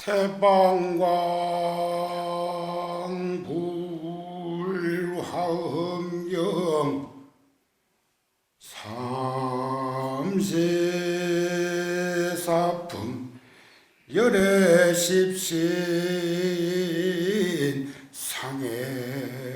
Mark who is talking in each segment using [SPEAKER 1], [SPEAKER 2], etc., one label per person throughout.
[SPEAKER 1] 태방광 불화엄경 삼세사품 열애십신 상해품이라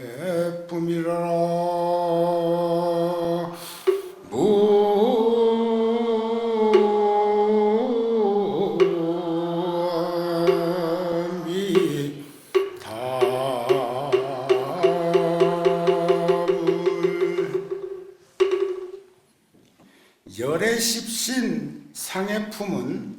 [SPEAKER 1] 열애십신 상해품은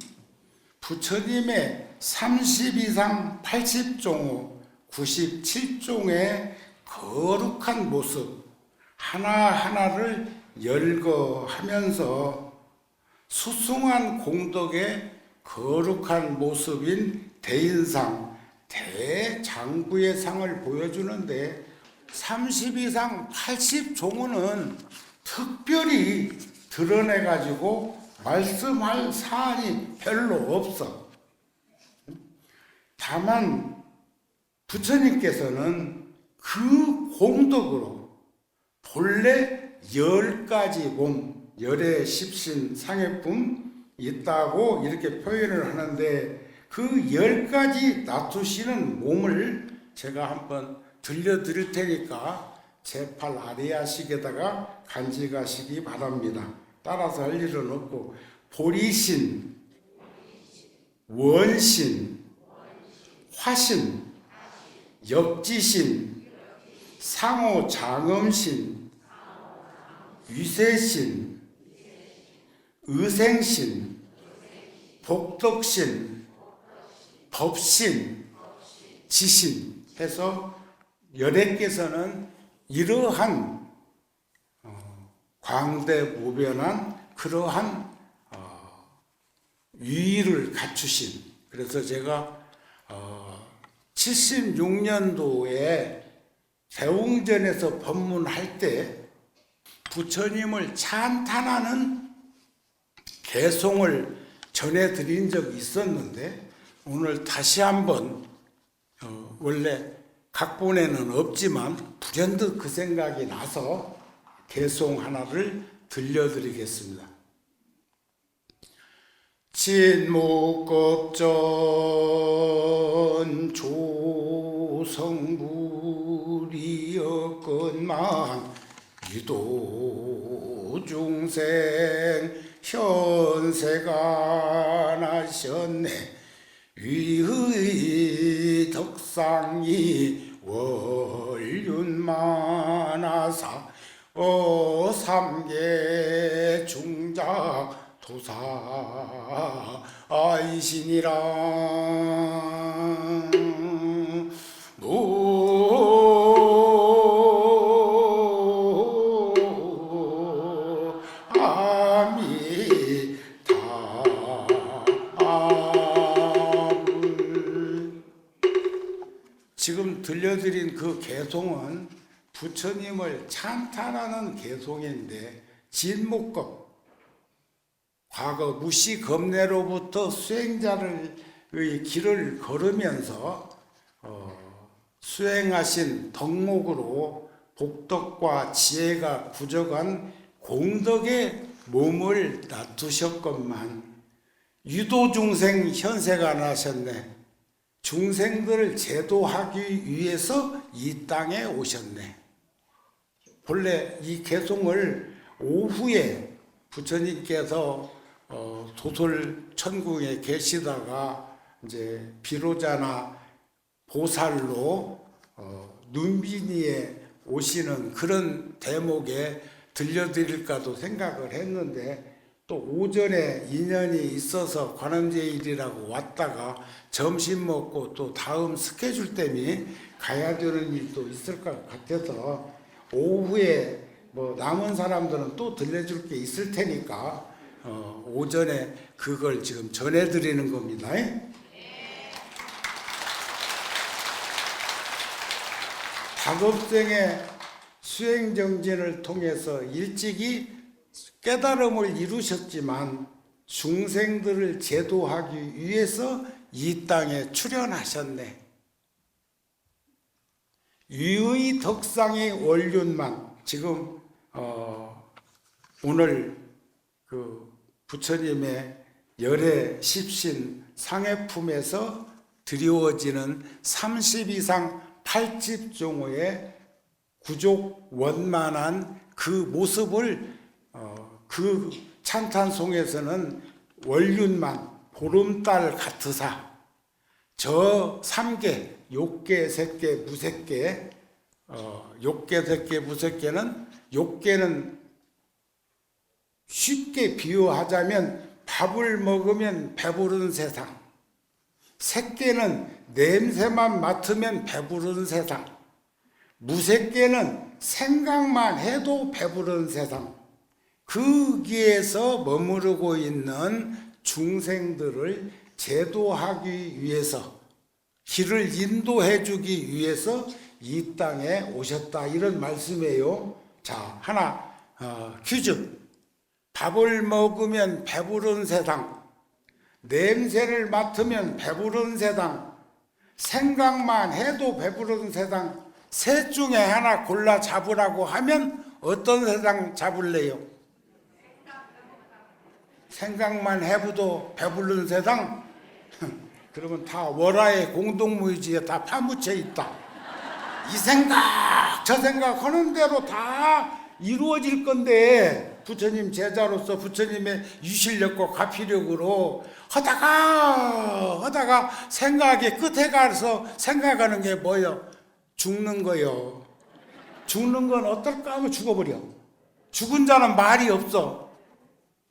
[SPEAKER 1] 부처님의 30이상 80종 97종의 거룩한 모습 하나하나를 열거하면서 수승한 공덕의 거룩한 모습인 대인상, 대장부의 상을 보여주는데 30이상 80종은 특별히 드러내가지고 말씀할 사안이 별로 없어. 다만 부처님께서는 그 공덕으로 본래 10가지 몸, 열애십신 상해품 있다고 이렇게 표현을 하는데 그 10가지 놔두시는 몸을 제가 한번 들려드릴 테니까 제8 아리아식에다가 간직하시기 바랍니다. 따라서 할 일은 없고, 보리신, 원신, 화신, 역지신, 상호장엄신, 위세신, 의생신, 복덕신, 법신, 지신 해서 열애께서는 이러한 광대무변한 그러한 위를 갖추신, 그래서 제가 76년도에 대웅전에서 법문할 때 부처님을 찬탄하는 개송을 전해드린 적이 있었는데 오늘 다시 한번 원래 각본에는 없지만 불현듯 그 생각이 나서 개송 하나를 들려드리겠습니다. 진묵겁전 조성불이었건만 유도중생 현세가 나셨네. 위의 덕상이 월륜만하사 삼계 중작 도사이시니라. 지금 들려드린 그 개송은 부처님을 찬탄하는 개송인데 진목겁, 과거 무시겁내로부터 수행자의 길을 걸으면서 수행하신 덕목으로 복덕과 지혜가 부족한 공덕의 몸을 놔두셨건만 유도중생 현세가 나셨네. 중생들을 제도하기 위해서 이 땅에 오셨네. 본래 이 개송을 오후에 부처님께서 도솔 천궁에 계시다가 이제 비로자나 보살로 눈비니에 오시는 그런 대목에 들려드릴까도 생각을 했는데 또 오전에 인연이 있어서 관음제일이라고 왔다가 점심 먹고 또 다음 스케줄 때문에 가야 되는 일도 있을 것 같아서 오후에 뭐 남은 사람들은 또 들려줄 게 있을 테니까 오전에 그걸 지금 전해드리는 겁니다. 다급생의 수행정진을 통해서 일찍이 깨달음을 이루셨지만 중생들을 제도하기 위해서 이 땅에 출현하셨네. 유의 덕상의 원륜만 지금 오늘 그 부처님의 열애 십신 상해품에서 드리워지는 30 이상 8집종의 구족 원만한 그 모습을 그 찬탄송에서는 원륜만 보름달 같으사 저 3개 욕계, 색계, 무색계 욕계, 색계, 무색계는 욕계는 쉽게 비유하자면 밥을 먹으면 배부른 세상, 색계는 냄새만 맡으면 배부른 세상, 무색계는 생각만 해도 배부른 세상. 거기에서 머무르고 있는 중생들을 제도하기 위해서, 길을 인도해 주기 위해서 이 땅에 오셨다, 이런 말씀이에요. 자, 하나 퀴즈. 밥을 먹으면 배부른 세상, 냄새를 맡으면 배부른 세상, 생각만 해도 배부른 세상, 셋 중에 하나 골라 잡으라고 하면 어떤 세상 잡을래요? 생각만 해도 배부른 세상? 그러면 다 월화의 공동무의지에 다 파묻혀 있다. 이 생각 저 생각 하는 대로 다 이루어질 건데, 부처님 제자로서 부처님의 유실력과 가피력으로 하다가 생각의 끝에 가서 생각하는 게 뭐예요? 죽는 거요. 죽는 건 어떨까 하면 죽어버려. 죽은 자는 말이 없어.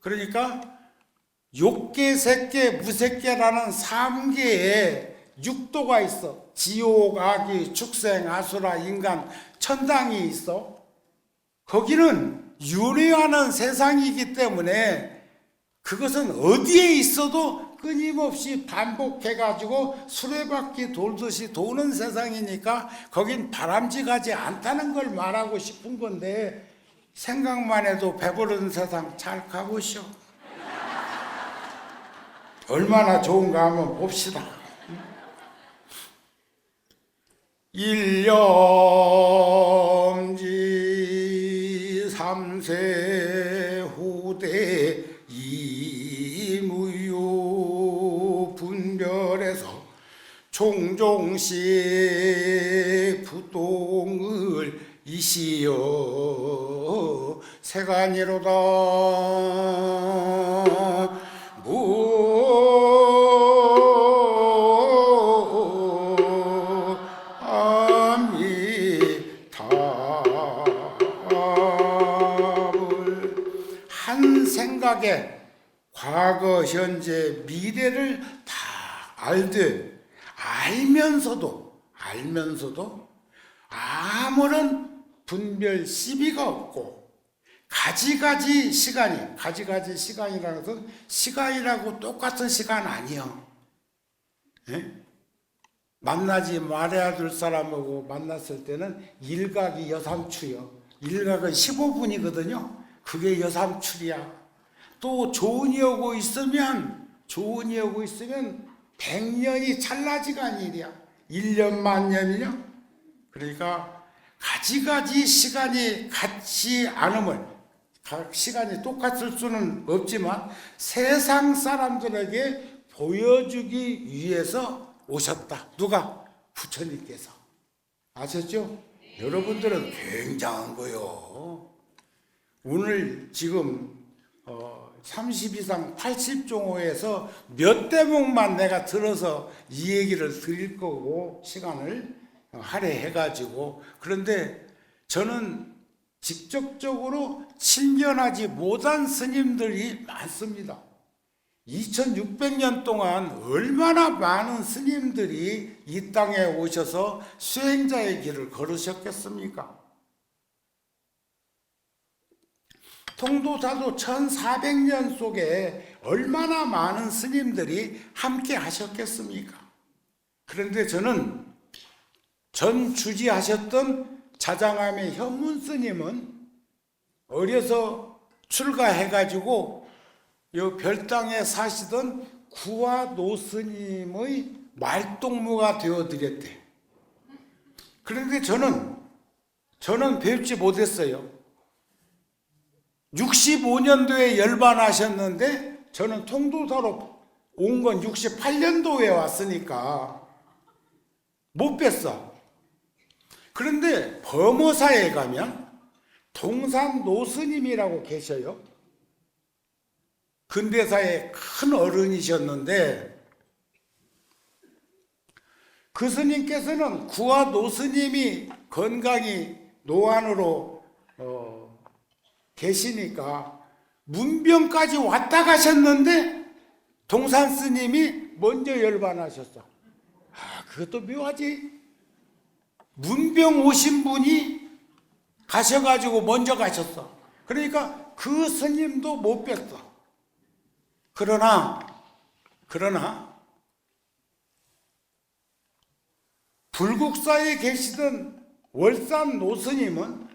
[SPEAKER 1] 그러니까 욕계, 색계, 무색계라는 3개의 육도가 있어. 지옥, 악이, 축생, 아수라, 인간, 천당이 있어. 거기는 윤회하는 세상이기 때문에 그것은 어디에 있어도 끊임없이 반복해가지고 수레바퀴 돌듯이 도는 세상이니까 거긴 바람직하지 않다는 걸 말하고 싶은 건데, 생각만 해도 배부른 세상 잘 가보시오. 얼마나 좋은가 한번 봅시다. 1년지 3세 후대 이무유 분별해서 종종시 부동을 이시여 세간이로다 한 생각에 과거, 현재, 미래를 다 알면서도 아무런 분별 시비가 없고, 가지가지 시간이라는 것은 시간이라고 똑같은 시간 아니요. 예? 만나지 말아야 될 사람하고 만났을 때는 일각이 여삼추요. 일각은 15분이거든요. 그게 여삼출이야. 또 좋은 이 오고 있으면 100년이 찰나지간 일이야. 1년 만년이요. 그러니까 가지가지 시간이 같지 않음을, 시간이 똑같을 수는 없지만 세상 사람들에게 보여주기 위해서 오셨다. 누가? 부처님께서. 아셨죠? 여러분들은 굉장한 거요. 오늘 지금 30 이상 80종호에서 몇 대목만 내가 들어서 이 얘기를 드릴 거고 시간을 할애해가지고, 그런데 저는 직접적으로 친견하지 못한 스님들이 많습니다. 2600년 동안 얼마나 많은 스님들이 이 땅에 오셔서 수행자의 길을 걸으셨겠습니까? 통도사도 1400년 속에 얼마나 많은 스님들이 함께 하셨겠습니까? 그런데 저는 전 주지하셨던 자장암의 현문 스님은 어려서 출가해가지고 요 별당에 사시던 구와 노스님의 말동무가 되어드렸대. 그런데 저는 배우지 못했어요. 65년도에 열반하셨는데 저는 통도사로 온 건 68년도에 왔으니까 못 뵀어. 그런데 범어사에 가면 동산 노스님이라고 계셔요. 근대사의 큰 어른이셨는데 그 스님께서는 구와 노스님이 건강히 노안으로 계시니까 문병까지 왔다 가셨는데 동산 스님이 먼저 열반하셨어. 그것도 묘하지. 문병 오신 분이 가셔가지고 먼저 가셨어. 그러니까 그 스님도 못 뵀어. 그러나 불국사에 계시던 월산 노스님은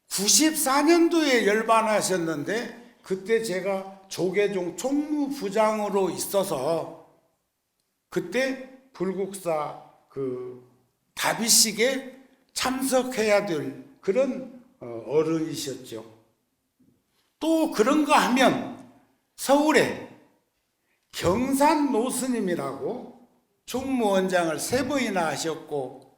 [SPEAKER 1] 94년도에 열반하셨는데 그때 제가 조계종 총무부장으로 있어서 그때 불국사 다비식에 참석해야 될 그런 어른이셨죠. 또 그런가 하면 서울에 경산 노스님이라고 총무원장을 3번이나 하셨고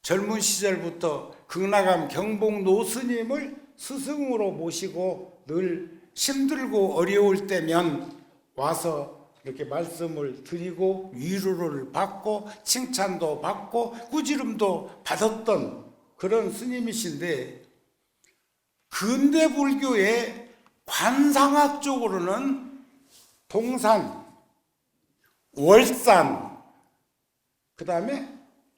[SPEAKER 1] 젊은 시절부터 극락암 경복 노스님을 스승으로 모시고 늘 힘들고 어려울 때면 와서 이렇게 말씀을 드리고 위로를 받고 칭찬도 받고 꾸지름도 받았던 그런 스님이신데 근대 불교의 관상학 쪽으로는 동산, 월산, 그 다음에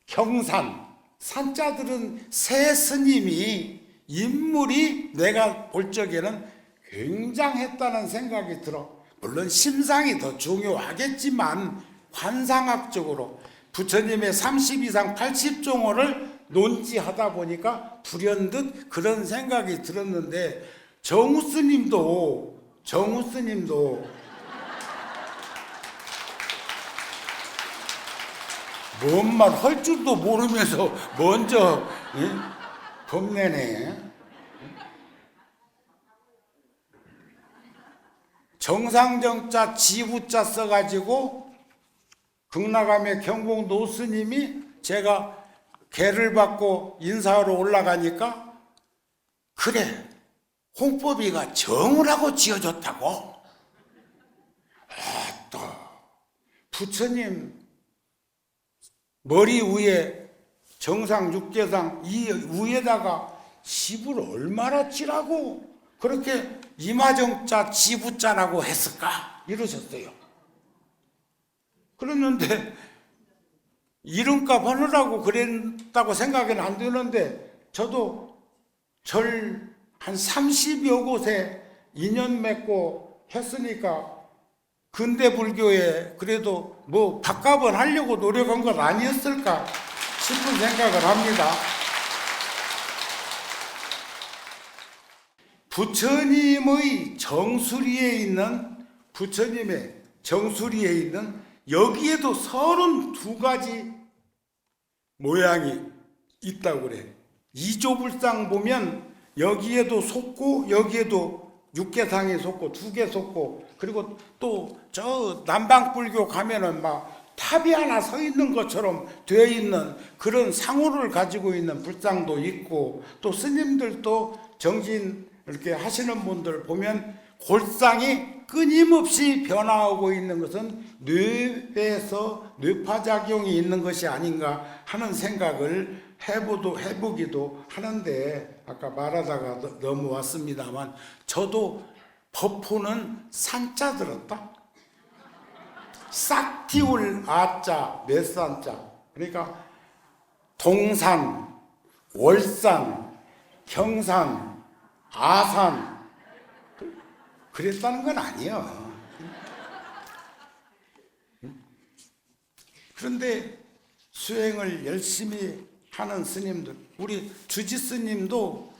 [SPEAKER 1] 경산, 산자들은 세 스님이 인물이 내가 볼 적에는 굉장했다는 생각이 들어. 물론 심상이 더 중요하겠지만 관상학적으로 부처님의 30 이상 80종호를 논지하다 보니까 불현듯 그런 생각이 들었는데 정우 스님도 뭔 말 할 줄도 모르면서 먼저 겁내네. 정상정자 지부자 써가지고 극락암의 경복 노스님이 제가 개를 받고 인사하러 올라가니까 그래 홍법이가 정우라고 지어줬다고. 또 부처님 머리 위에 정상 육계상 이 위에다가 십을 얼마나 찌라고 그렇게 이마정자 지부자라고 했을까 이러셨어요. 그랬는데 이름값 하느라고 그랬다고 생각은 안 드는데 저도 절 한 30여 곳에 인연 맺고 했으니까 근대 불교에 그래도 뭐 밥값은 하려고 노력한 건 아니었을까 싶은 생각을 합니다. 부처님의 정수리에 있는 여기에도 32가지 모양이 있다고 그래. 이조불상 보면 여기에도 속고 여기에도 육계상에 속고 2개 속고 그리고 또 저 남방불교 가면은 막 탑이 하나 서 있는 것처럼 되어 있는 그런 상호를 가지고 있는 불상도 있고 또 스님들도 정진 이렇게 하시는 분들 보면 골상이 끊임없이 변화하고 있는 것은 뇌에서 뇌파작용이 있는 것이 아닌가 하는 생각을 해보기도 하는데 아까 말하다가 넘어왔습니다만 저도 법호는 산자 들었다. 싹티울 아자 몇산자 그러니까 동산, 월산, 경산, 아산 그랬다는 건 아니에요. 그런데 수행을 열심히 하는 스님들 우리 주지 스님도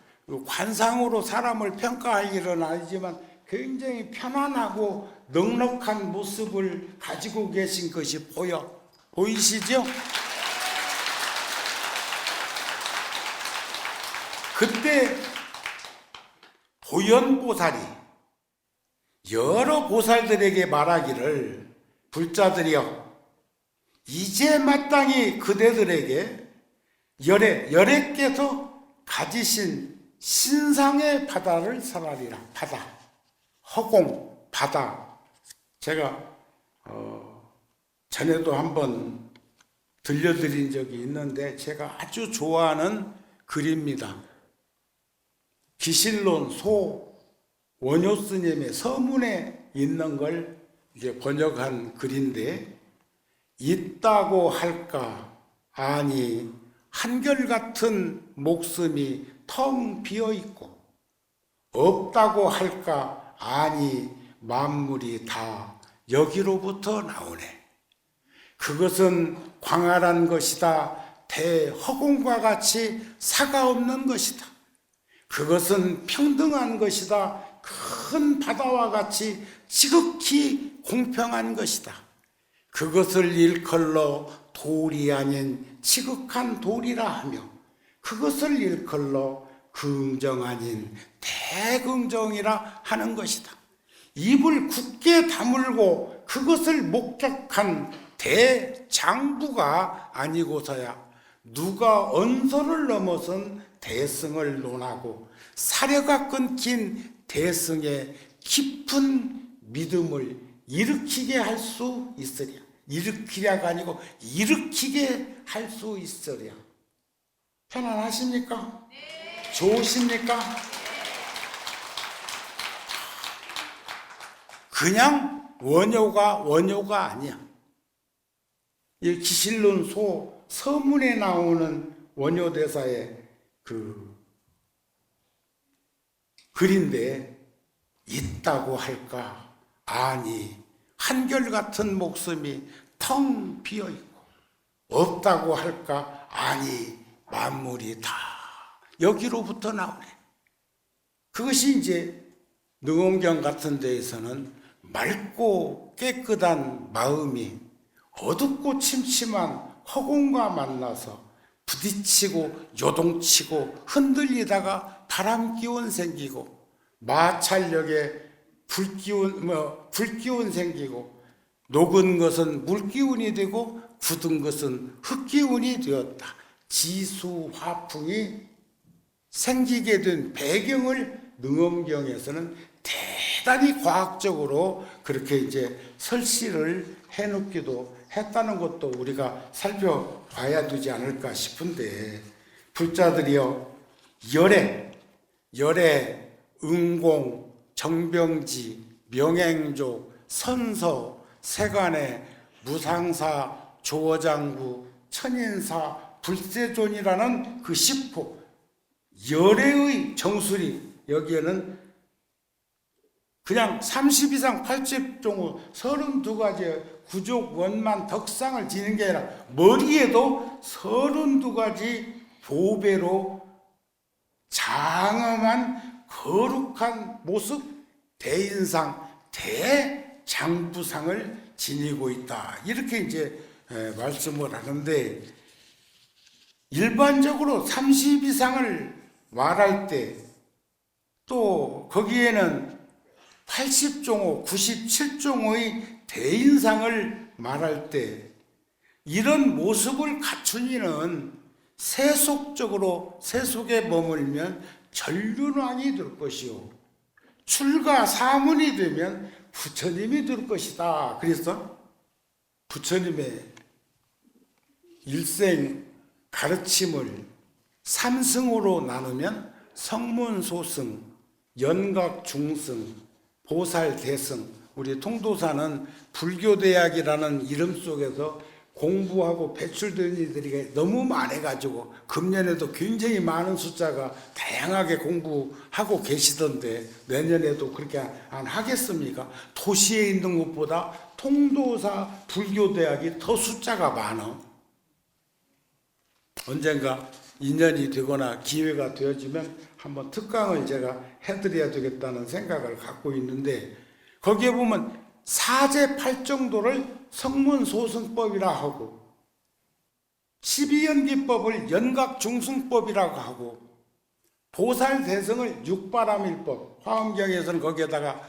[SPEAKER 1] 관상으로 사람을 평가할 일은 아니지만 굉장히 편안하고 넉넉한 모습을 가지고 계신 것이 보이시죠? 그때 보현보살이 여러 보살들에게 말하기를, 불자들이여, 이제 마땅히 그대들에게 열애께서 가지신 신상의 바다를 설하리라. 바다, 허공, 바다. 제가 전에도 한번 들려드린 적이 있는데 제가 아주 좋아하는 글입니다. 기실론 소 원효 스님의 서문에 있는 걸 이제 번역한 글인데, 있다고 할까 아니 한결같은 목숨이 텅 비어 있고, 없다고 할까 아니 만물이 다 여기로부터 나오네. 그것은 광활한 것이다. 대허공과 같이 사가 없는 것이다. 그것은 평등한 것이다. 큰 바다와 같이 지극히 공평한 것이다. 그것을 일컬러 돌이 아닌 지극한 돌이라 하며, 그것을 일컬러 긍정 아닌 대긍정이라 하는 것이다. 입을 굳게 다물고 그것을 목격한 대장부가 아니고서야 누가 언서를 넘어선 대승을 논하고 사려가 끊긴 대승의 깊은 믿음을 일으키게 할 수 있으랴. 일으키랴가 아니고 일으키게 할 수 있으랴. 편안하십니까? 네. 좋으십니까? 네. 그냥 원효가 아니야. 이 기실론 소 서문에 나오는 원효대사의 그 글인데, 있다고 할까 아니 한결같은 목숨이 텅 비어있고, 없다고 할까 아니 만물이 다 여기로부터 나오네. 그것이 이제 능엄경 같은 데에서는 맑고 깨끗한 마음이 어둡고 침침한 허공과 만나서 부딪히고 요동치고 흔들리다가 바람기운 생기고, 마찰력에 불기운 생기고, 녹은 것은 물기운이 되고 굳은 것은 흙기운이 되었다. 지수화풍이 생기게 된 배경을 능엄경에서는 대단히 과학적으로 그렇게 이제 설시를 해놓기도 했다는 것도 우리가 살펴봐야 되지 않을까 싶은데, 불자들이여, 열애, 응공, 정병지, 명행조, 선서, 세간의 무상사, 조어장구, 천인사, 불세존이라는 그 10호 열애의 정수리, 여기에는 그냥 30 이상 80종의 32가지의 구족, 원만, 덕상을 지닌 게 아니라 머리에도 32가지 보배로 장엄한 거룩한 모습, 대인상, 대장부상을 지니고 있다. 이렇게 이제 말씀을 하는데, 일반적으로 30 이상을 말할 때 또 거기에는 80종호, 97종호의 대인상을 말할 때 이런 모습을 갖춘 이는 세속에 머물면 전륜왕이 될 것이요, 출가 사문이 되면 부처님이 될 것이다. 그래서 부처님의 일생 가르침을 3승으로 나누면 성문소승, 연각중승, 보살대승. 우리 통도사는 불교대학이라는 이름 속에서 공부하고 배출된 이들이 너무 많아가지고 금년에도 굉장히 많은 숫자가 다양하게 공부하고 계시던데, 내년에도 그렇게 안 하겠습니까? 도시에 있는 것보다 통도사 불교대학이 더 숫자가 많아. 언젠가 인연이 되거나 기회가 되어지면 한번 특강을 제가 해드려야 되겠다는 생각을 갖고 있는데, 거기에 보면 사제 8정도를 성문소승법이라 하고 12연기법을 연각중승법이라고 하고 보살대성을 육바람일법, 화엄경에서는 거기에다가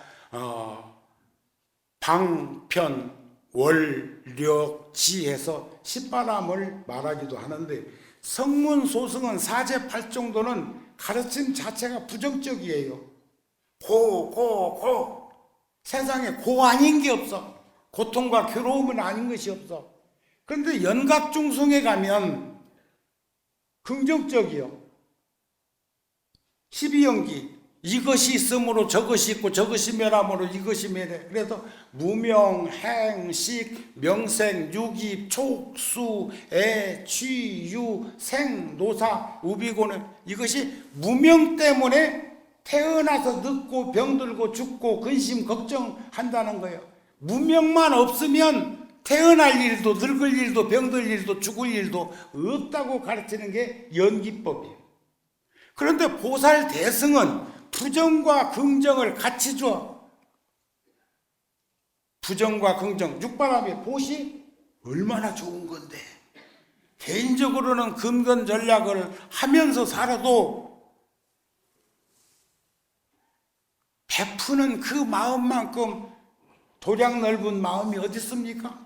[SPEAKER 1] 방편, 월, 력, 지 해서 10바람을 말하기도 하는데, 성문소승은 사제 8정도는 가르침 자체가 부정적이에요. 고 세상에 고 아닌 게 없어. 고통과 괴로움은 아닌 것이 없어. 그런데 연각중승에 가면 긍정적이요. 12연기, 이것이 있으므로 저것이 있고 저것이 멸함으로 이것이 멸해. 그래서 무명, 행, 식, 명생, 유기, 촉, 수, 애, 취, 유, 생, 노사, 우비고는, 이것이 무명 때문에 태어나서 늙고 병들고 죽고 근심 걱정한다는 거예요. 무명만 없으면 태어날 일도 늙을 일도 병들 일도 죽을 일도 없다고 가르치는 게 연기법이에요. 그런데 보살 대승은 부정과 긍정을 같이 줘. 부정과 긍정, 육바람의 보시 얼마나 좋은 건데, 개인적으로는 근건 전략을 하면서 살아도 베푸는 그 마음만큼 도량 넓은 마음이 어디 있습니까?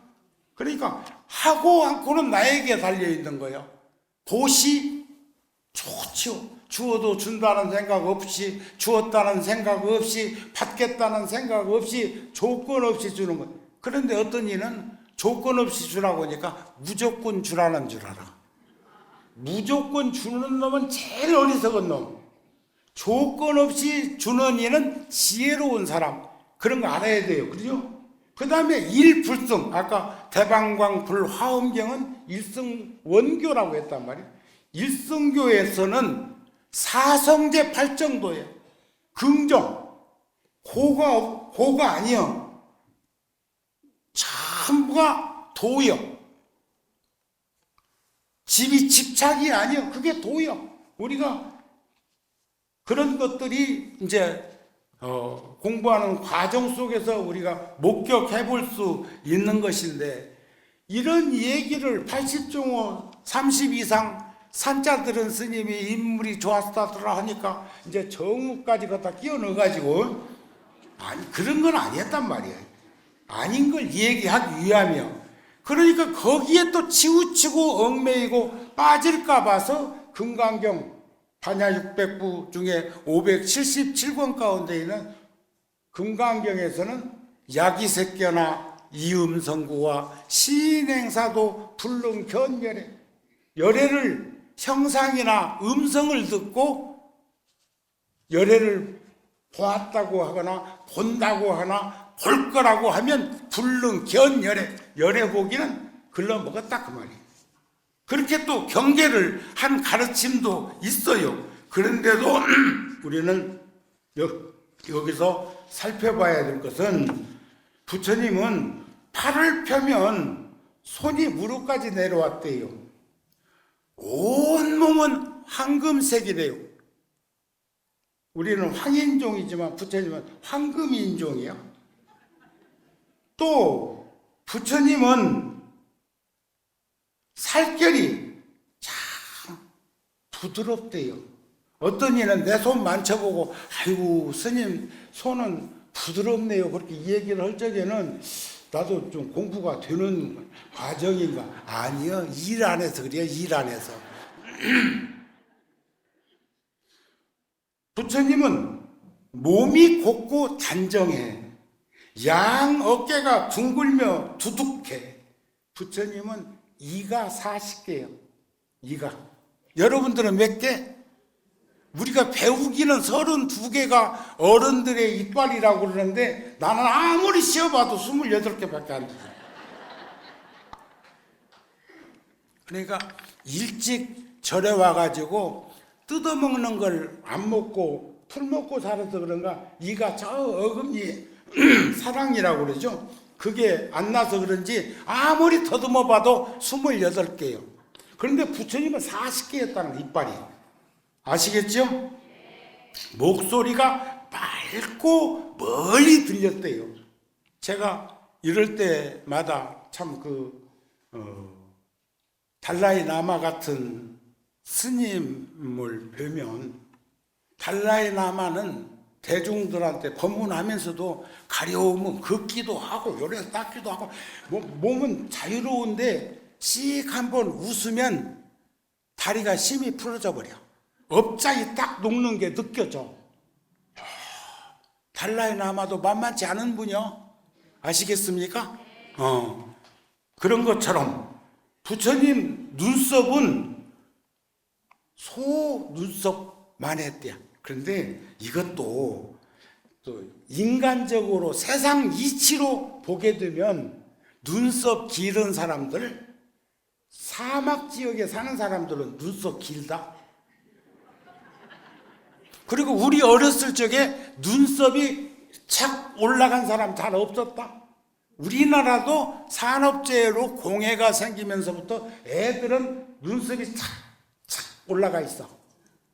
[SPEAKER 1] 그러니까 하고 않고는 나에게 달려있는 거예요. 보시 좋죠. 주어도 준다는 생각 없이, 주었다는 생각 없이, 받겠다는 생각 없이, 조건 없이 주는 것. 그런데 어떤 이는 조건 없이 주라고 하니까 무조건 주라는 줄 알아. 무조건 주는 놈은 제일 어리석은 놈. 조건 없이 주는 이는 지혜로운 사람. 그런 거 알아야 돼요. 그죠? 그 다음에 일불성. 아까 대방광 불화엄경은 일성원교라고 했단 말이에요. 일성교에서는 사성제 8정도예요. 긍정. 고가 아니요. 전부가 도요. 집이 집착이 아니요. 그게 도요. 우리가 그런 것들이 이제 공부하는 과정 속에서 우리가 목격해 볼 수 있는 것인데, 이런 얘기를 80종호 30 이상 산자 들은 스님이 인물이 좋았다더라 하니까 이제 정우까지 갖다 끼워 넣어가지고, 아니 그런 건 아니었단 말이에요. 아닌 걸 얘기하기 위함이요. 그러니까 거기에 또 치우치고 얽매이고 빠질까 봐서 금강경 반야 600부 중에 577권 가운데 있는 금강경에서는 야기색견화 이음성구와 시인행사도 불능 견열해, 열애를 형상이나 음성을 듣고 열애를 보았다고 하거나 본다고 하나 볼 거라고 하면 불능 견열애, 열애 보기는 글러 먹었다 그 말이에요. 그렇게 또 경계를 한 가르침도 있어요. 그런데도 우리는 여기서 살펴봐야 될 것은, 부처님은 팔을 펴면 손이 무릎까지 내려왔대요. 온몸은 황금색이래요. 우리는 황인종이지만 부처님은 황금인종이에요. 또 부처님은 살결이 참 부드럽대요. 어떤 이는 내 손 만져보고 아이고 스님 손은 부드럽네요 그렇게 얘기를 할 적에는 나도 좀 공부가 되는 과정인가. 아니요, 일 안에서 그래요. 일 안에서. 부처님은 몸이 곱고 단정해. 양 어깨가 둥글며 두둑해. 부처님은 이가 40개예요. 이가. 여러분들은 몇 개? 우리가 배우기는 32개가 어른들의 이빨이라고 그러는데 나는 아무리 씌어봐도 28개밖에 안 돼. 그러니까 일찍 절에 와가지고 뜯어먹는 걸 안 먹고 풀 먹고 살아서 그런가 이가 저 어금니 사랑이라고 그러죠. 그게 안 나서 그런지 아무리 더듬어 봐도 28개예요. 그런데 부처님은 40개였다는 이빨이. 아시겠죠? 목소리가 맑고 멀리 들렸대요. 제가 이럴 때마다 참 달라이 라마 같은 스님을 뵈면, 달라이 라마는 대중들한테 법문하면서도 가려우면 걷기도 하고 요래서 닦기도 하고 몸은 자유로운데 씩 한번 웃으면 다리가 심히 풀어져 버려. 업장이 딱 녹는 게 느껴져. 달라이 라마도 만만치 않은 분이요. 아시겠습니까? 그런 것처럼 부처님 눈썹은 소 눈썹만 했대요. 그런데 이것도 또 인간적으로 세상 이치로 보게 되면 눈썹 길은 사람들, 사막 지역에 사는 사람들은 눈썹 길다. 그리고 우리 어렸을 적에 눈썹이 착 올라간 사람 잘 없었다. 우리나라도 산업재해로 공해가 생기면서부터 애들은 눈썹이 착착 올라가 있어.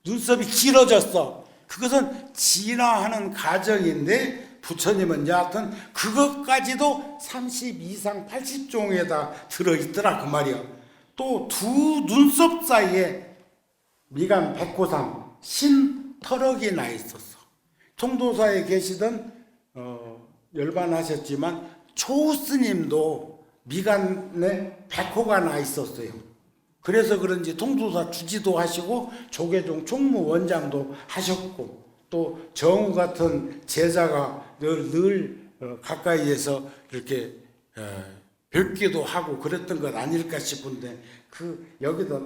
[SPEAKER 1] 눈썹이 길어졌어. 그것은 진화하는 과정인데 부처님은 여하튼 그것까지도 30 이상 80종에다 들어있더라 그 말이야. 또 두 눈썹 사이에 미간 백호상 신터럭이 나 있었어. 통도사에 계시던 열반하셨지만 초스님도 미간에 백호가 나 있었어요. 그래서 그런지 통도사 주지도 하시고 조계종 총무원장도 하셨고, 또 정우 같은 제자가 늘 가까이에서 이렇게 뵙기도 하고 그랬던 것 아닐까 싶은데, 여기다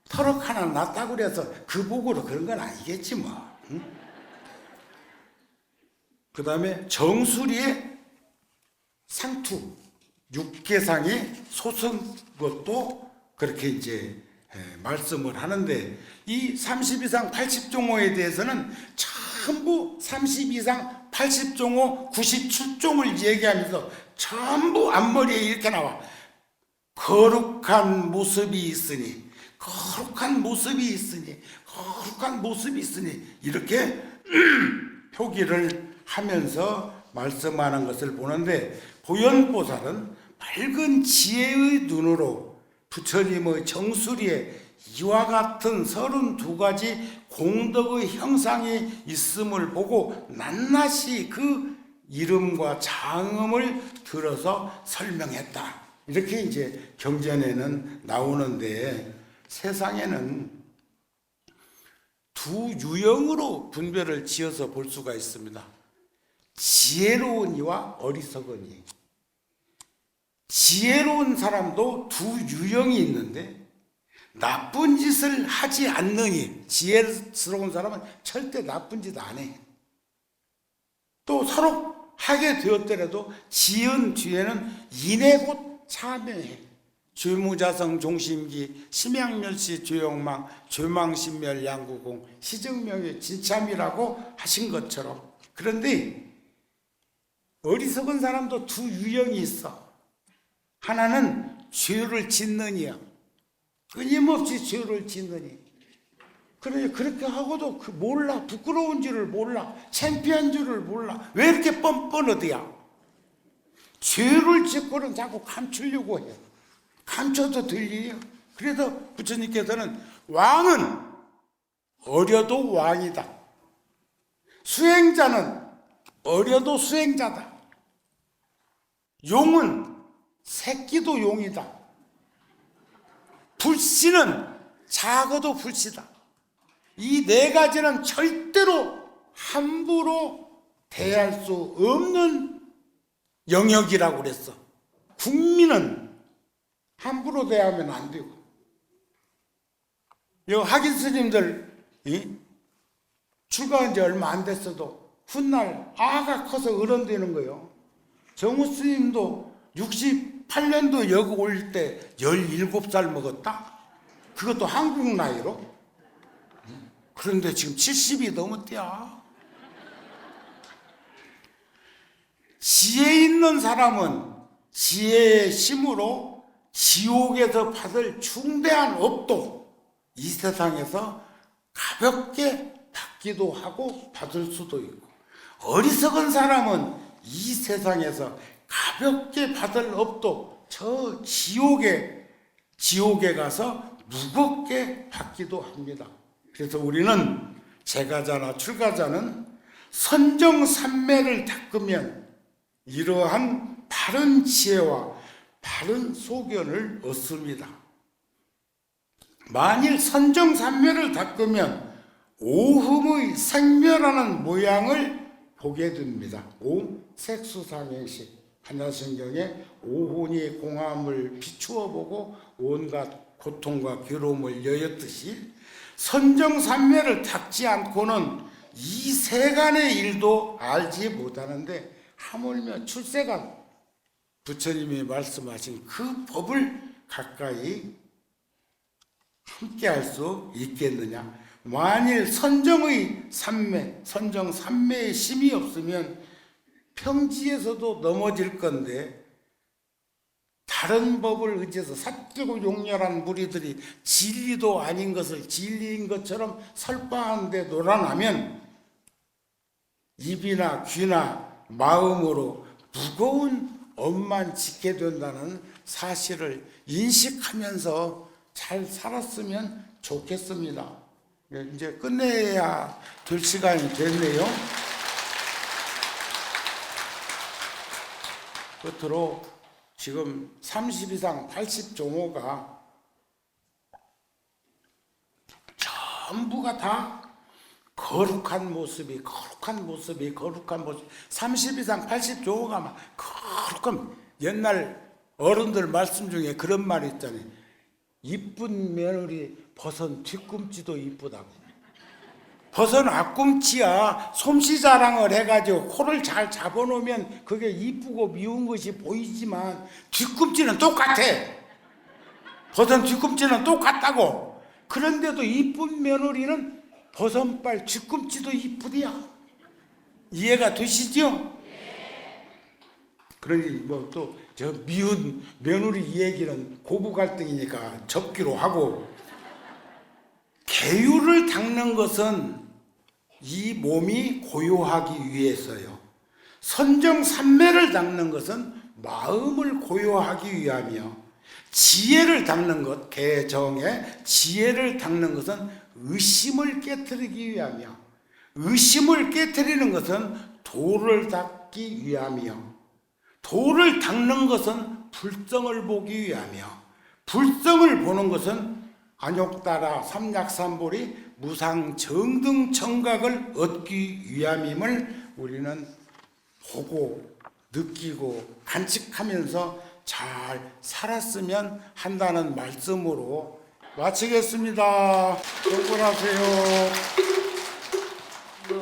[SPEAKER 1] 터럭 하나 놨다고 그래서 그 복으로 그런 건 아니겠지 뭐. 응? 그 다음에 정수리에 상투, 육계상에 솟은 것도 그렇게 이제 말씀을 하는데, 이 30 이상 80종호에 대해서는 전부 30 이상 80종호 97종을 얘기하면서 전부 앞머리에 이렇게 나와. 거룩한 모습이 있으니, 거룩한 모습이 있으니, 거룩한 모습이 있으니, 이렇게 표기를 하면서 말씀하는 것을 보는데, 보현보살은 밝은 지혜의 눈으로 부처님의 정수리에 이와 같은 32가지 공덕의 형상이 있음을 보고 낱낱이 그 이름과 장음을 들어서 설명했다. 이렇게 이제 경전에는 나오는데, 세상에는 두 유형으로 분별을 지어서 볼 수가 있습니다. 지혜로운 이와 어리석은 이. 지혜로운 사람도 두 유형이 있는데, 나쁜 짓을 하지 않는 이, 지혜스러운 사람은 절대 나쁜 짓 안 해. 또 서로 하게 되었더라도 지은 뒤에는 인해 곧 참여해. 죄무자성 종심기, 심양멸시 죄욕망, 죄망신멸 양구공, 시증명의 진참이라고 하신 것처럼. 그런데 어리석은 사람도 두 유형이 있어. 하나는 죄를 짓는 이야. 끊임없이 죄를 짓느니. 그러니 그렇게 하고도 몰라. 부끄러운 줄을 몰라. 창피한 줄을 몰라. 왜 이렇게 뻔뻔하대야? 죄를 짓고는 자꾸 감추려고 해. 감춰도 들려요. 그래서 부처님께서는 왕은 어려도 왕이다. 수행자는 어려도 수행자다. 용은 새끼도 용이다. 불씨는 작아도 불씨다. 이 네 가지는 절대로 함부로 대할 수 없는 영역이라고 그랬어. 국민은 함부로 대하면 안 되고. 요 학인 스님들 출가한 지 얼마 안 됐어도 훗날 아가 커서 어른 되는 거예요. 정우 스님도 68년도 여기 올 때 17살 먹었다? 그것도 한국 나이로? 그런데 지금 70이 넘었대야. 지혜 있는 사람은 지혜의 힘으로 지옥에서 받을 중대한 업도 이 세상에서 가볍게 받기도 하고 받을 수도 있고, 어리석은 사람은 이 세상에서 가볍게 받을 업도 저 지옥에 가서 무겁게 받기도 합니다. 그래서 우리는 제가자나 출가자는 선정삼매를 닦으면 이러한 바른 지혜와 바른 소견을 얻습니다. 만일 선정삼매를 닦으면 오흠의 생멸하는 모양을 보게 됩니다. 오색수삼행시, 한자성경에 오혼이 공함을 비추어 보고 온갖 고통과 괴로움을 여였듯이 선정삼매를 닦지 않고는 이 세간의 일도 알지 못하는데, 하물며 출세간, 부처님이 말씀하신 그 법을 가까이 함께 할 수 있겠느냐. 만일 선정의 삼매, 선정 삼매의 심이 없으면 평지에서도 넘어질 건데, 다른 법을 의지해서 삿되고 용렬한 무리들이 진리도 아닌 것을 진리인 것처럼 설파하는데 놀아나면 입이나 귀나 마음으로 무거운 업만 짓게 된다는 사실을 인식하면서 잘 살았으면 좋겠습니다. 이제 끝내야 될 시간이 됐네요. 끝으로 지금 30 이상 80 종호가 전부가 다 거룩한 모습이 30 이상 80 종호가 막 거룩한, 옛날 어른들 말씀 중에 그런 말이 있잖아요. 이쁜 며느리 버선 뒤꿈치도 이쁘다고. 버선 앞꿈치야 솜씨 자랑을 해가지고 코를 잘 잡아놓으면 그게 이쁘고 미운 것이 보이지만 뒤꿈치는 똑같아. 버선 뒤꿈치는 똑같다고. 그런데도 이쁜 며느리는 버선발 뒤꿈치도 이쁘디야. 이해가 되시죠? 그러니 뭐 또 저 미운 며느리 이 얘기는 고부 갈등이니까 접기로 하고, 계율을 닦는 것은 이 몸이 고요하기 위해서요. 선정삼매를 닦는 것은 마음을 고요하기 위하며, 지혜를 닦는 것, 개정의 지혜를 닦는 것은 의심을 깨트리기 위하며, 의심을 깨트리는 것은 도를 닦기 위하며, 도를 닦는 것은 불성을 보기 위하며, 불성을 보는 것은 안욕따라 삼약삼보리 무상정등청각을 얻기 위함임을 우리는 보고 느끼고 간직하면서 잘 살았으면 한다는 말씀으로 마치겠습니다. 성불하세요.